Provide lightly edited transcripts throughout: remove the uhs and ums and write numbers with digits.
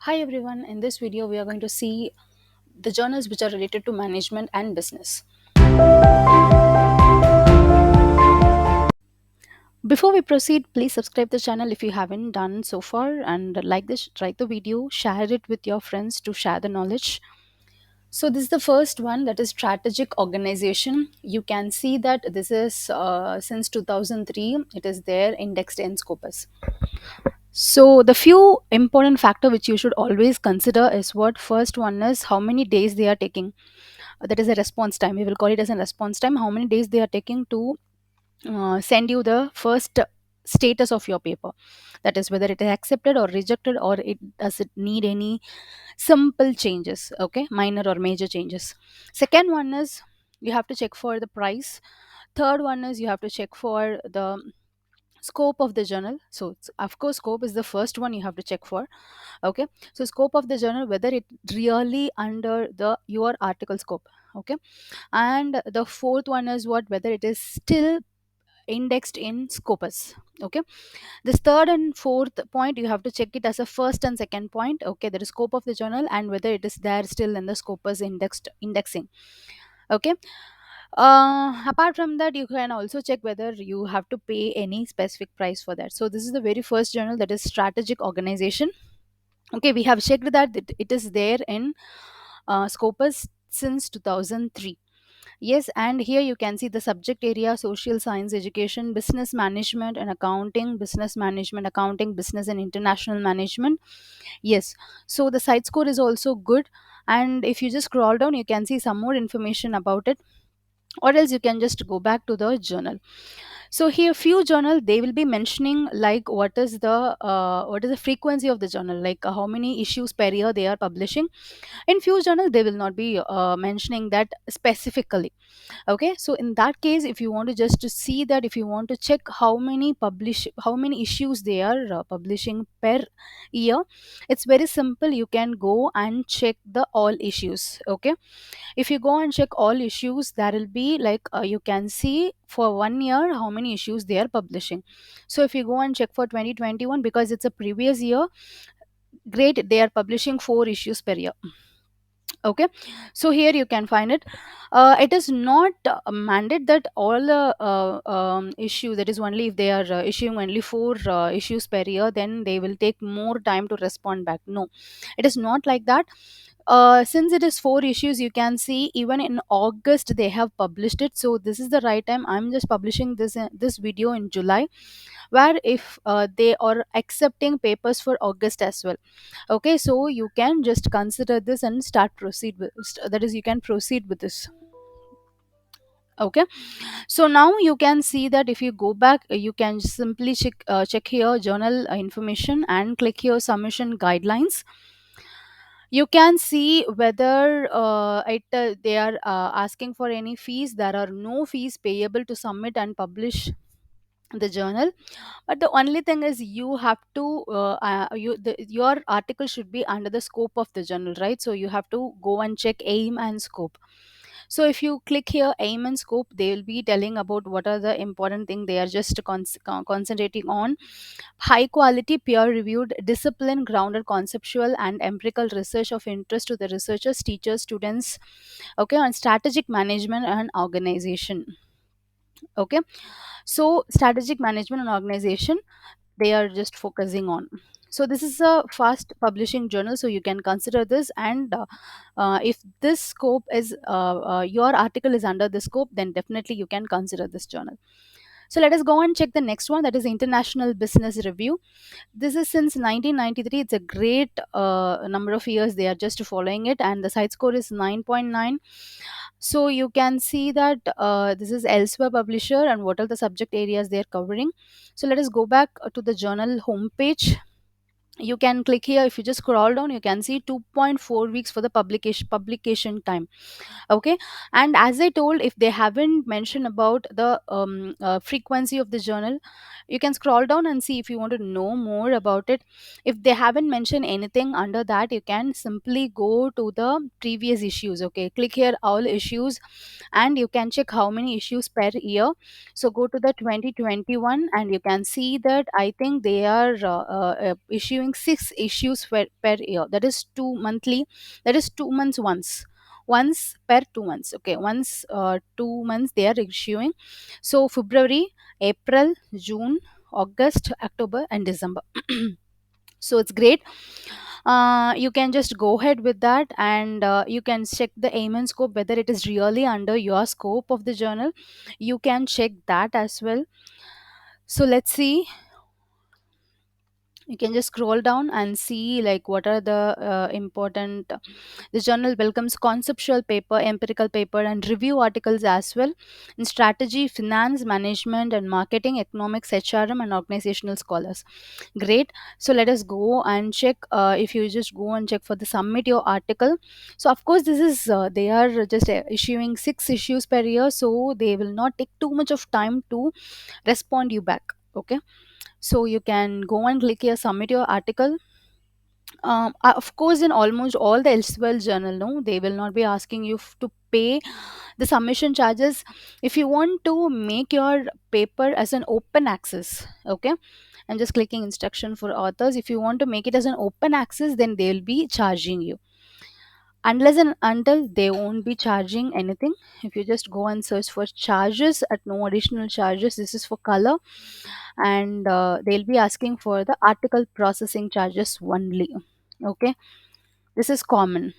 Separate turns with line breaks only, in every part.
Hi everyone, in this video we are going to see the journals which are related to management and business. Before we proceed, please subscribe the channel if you haven't done so far and like the video, share it with your friends to share the knowledge. So this is the first one, that is strategic organization. You can see that this is since 2003 it is there indexed in Scopus. So the few important factor which you should always consider is what first one is how many days they are taking. That is a response time. We will call it as a response time. How many days they are taking to send you the first status of your paper. That is whether it is accepted or rejected, or it does it need any simple changes. Okay, minor or major changes. Second one is you have to check for the price. Third one is you have to check for the scope of the journal. So of course scope is the first one you have to check for. Okay, so scope of the journal, whether it really under the your article scope. Okay, and the fourth one is what, whether it is still indexed in Scopus. Okay, this third and fourth point you have to check it as a first and second point. Okay, that is scope of the journal and whether it is there still in the Scopus indexing. Okay, apart from that you can also check whether you have to pay any specific price for that. So this is the very first journal, that is strategic organization. Okay, we have checked that it is there in Scopus since 2003. Yes, and here you can see the subject area: social science, education, business management and accounting, business management, accounting, business and international management. Yes, so the site score is also good. And if you just scroll down, you can see some more information about it, or else you can just go back to the journal. So here few journal they will be mentioning like what is the frequency of the journal, like how many issues per year they are publishing. In few journal they will not be mentioning that specifically. Okay, so in that case, if you want to just to see that, if you want to check how many issues they are publishing per year, it's very simple. You can go and check the all issues. Okay, if you go and check all issues, there will be like you can see for 1 year how many issues they are publishing. So if you go and check for 2021, because it's a previous year, great, they are publishing 4 issues per year. Okay, so here you can find it. It is not a mandate that all the issue, that is only if they are issuing only 4 issues per year, then they will take more time to respond back. No, it is not like that. Since it is 4 issues, you can see even in August they have published it. So this is the right time. I'm just publishing this video in July, where if they are accepting papers for August as well. Okay, so you can just consider this and start proceed with, that is you can proceed with this. Okay, so now you can see that if you go back, you can simply check here journal information and click here submission guidelines. You can see whether they are asking for any fees. There are no fees payable to submit and publish the journal, but the only thing is you have to your article should be under the scope of the journal, right? So you have to go and check aim and scope. So if you click here aim and scope, they will be telling about what are the important thing they are just concentrating on: high quality peer reviewed discipline grounded conceptual and empirical research of interest to the researchers, teachers, students. Okay, on strategic management and organization. Okay, so strategic management and organization, they are just focusing on. So this is a fast publishing journal, so you can consider this. And if this scope is your article is under the scope, then definitely you can consider this journal. So let us go and check the next one, that is international business review. This is since 1993. It's a great number of years they are just following it, and the site score is 9.9. So you can see that this is elsewhere publisher and what are the subject areas they are covering. So let us go back to the journal homepage. You can click here. If you just scroll down, you can see 2.4 weeks for the publication time. Okay, and as I told, if they haven't mentioned about the frequency of the journal, You can scroll down and see if you want to know more about it. If they haven't mentioned anything under that, you can simply go to the previous issues. Okay, click here all issues, and you can check how many issues per year. So go to the 2021 and you can see that I think they are issuing 6 issues per year. That is 2 monthly, that is 2 months once per 2 months. Okay, once 2 months they are issuing. So February, April, June, August, October, and December. So it's great. You can just go ahead with that, and you can check the aim and scope whether it is really under your scope of the journal. You can check that as well. So let's see, you can just scroll down and see like what are the important. The journal welcomes conceptual paper, empirical paper, and review articles as well in strategy, finance, management, and marketing, economics, HRM, and organizational scholars. Great. So let us go and check. If you just go and check for the submit your article. So of course this is they are just issuing 6 issues per year, so they will not take too much of time to respond you back. Okay, so you can go and click here submit your article. Of course in almost all the elsewhere journal, no, they will not be asking you to pay the submission charges. If you want to make your paper as an open access, okay, I'm just clicking instruction for authors. If you want to make it as an open access, then they'll be charging you. Unless and until, they won't be charging anything. If you just go and search for charges at no additional charges, this is for color, and they'll be asking for the article processing charges only. Okay, this is common.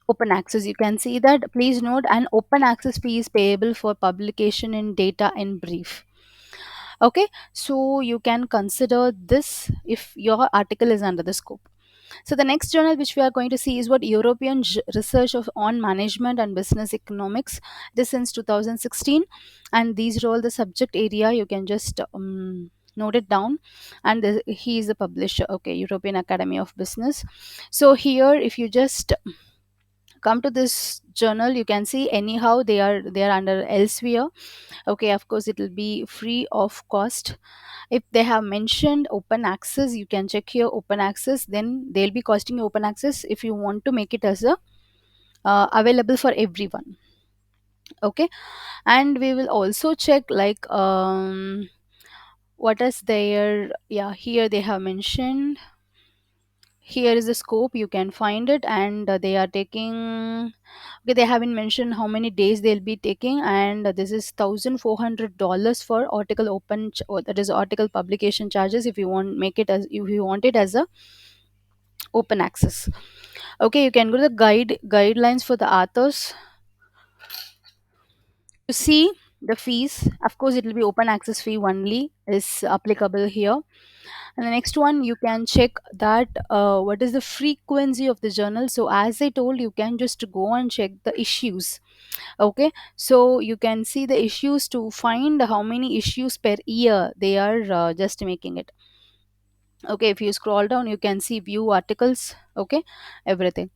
Open access, you can see that. Please note, an open access fee is payable for publication in data in brief. Okay, so you can consider this if your article is under the scope. So the next journal which we are going to see is what European Research on Management and Business Economics. This since 2016, and these are all the subject area. You can just note it down, and he is the publisher. Okay, European Academy of Business. So here, if you just come to this journal, you can see anyhow they are under elsewhere. Okay, of course it will be free of cost. If they have mentioned open access, you can check here open access, then they'll be costing you open access if you want to make it as a available for everyone. Okay, and we will also check like what is there. Yeah, here they have mentioned, here is the scope, you can find it, and they are taking, okay, they haven't mentioned how many days they'll be taking, and this is $1,400 for article or that is article publication charges if you want make it as if you want it as a open access. Okay, you can go to the guidelines for the authors to see the fees. Of course it will be open access fee only is applicable here. And the next one, you can check that what is the frequency of the journal. So as I told, you can just go and check the issues. Okay, so you can see the issues to find how many issues per year they are just making it. Okay, if you scroll down, you can see view articles. Okay, everything.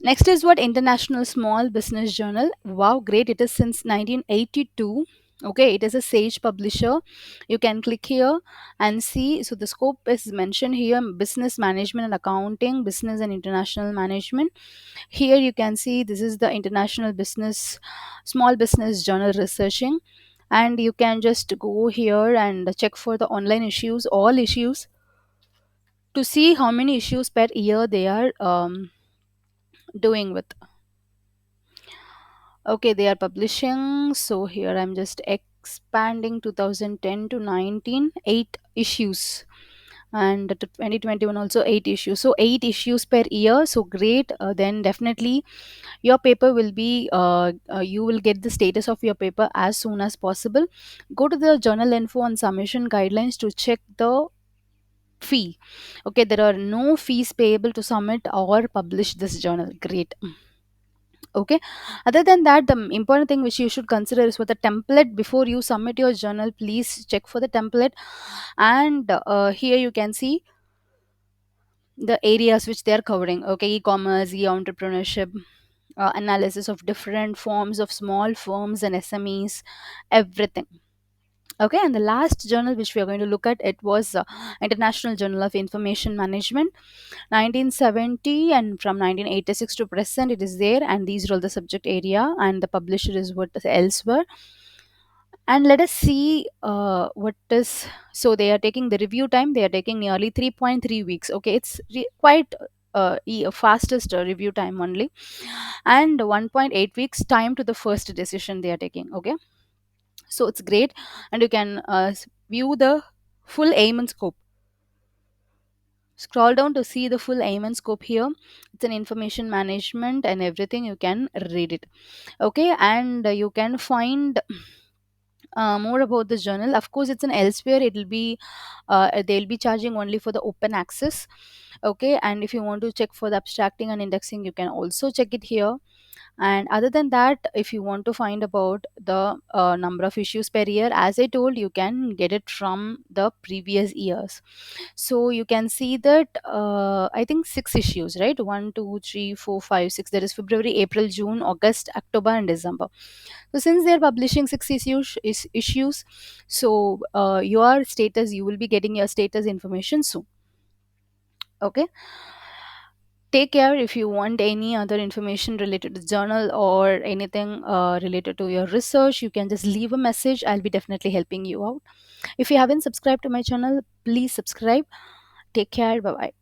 Next is what International Small Business Journal. Wow, great. It is since 1982. Okay, it is a Sage publisher. You can click here and see. So the scope is mentioned here: business management and accounting, business and international management. Here you can see this is the International Business Small Business Journal researching. And you can just go here and check for the online issues, all issues, to see how many issues per year they are doing with. Okay, they are publishing. So here I'm just expanding 2010 to 19, 8 issues. And to 2021 also 8 issues. So 8 issues per year. So great. Then definitely your paper will be, you will get the status of your paper as soon as possible. Go to the journal info and submission guidelines to check the fee. Okay, there are no fees payable to submit or publish this journal. Great. Okay, other than that, the important thing which you should consider is for the template. Before you submit your journal, please check for the template. And here you can see the areas which they are covering. Okay, e-commerce, e-entrepreneurship, analysis of different forms of small firms and SMEs, everything. Okay, and the last journal which we are going to look at, it was International Journal of Information Management, 1970, and from 1986 to present it is there, and these are all the subject area, and the publisher is what is elsewhere. And let us see what is, so they are taking the review time, they are taking nearly 3.3 weeks. Okay, it's quite fastest review time only, and 1.8 weeks time to the first decision they are taking. Okay, so it's great, and you can view the full aim and scope. Scroll down to see the full aim and scope here. It's an information management and everything, you can read it. Okay, and you can find more about this journal. Of course, it's an elsewhere, it will be they'll be charging only for the open access. Okay, and if you want to check for the abstracting and indexing, you can also check it here. And other than that, if you want to find about the number of issues per year, as I told, you can get it from the previous years. So you can see that I think six issues, right? One, two, three, four, five, six. That is February, April, June, August, October, and December. So since they're publishing six issues, so your status, you will be getting your status information soon. Okay, take care. If you want any other information related to journal or anything related to your research, you can just leave a message, I'll be definitely helping you out. If you haven't subscribed to my channel, please subscribe. Take care, bye bye.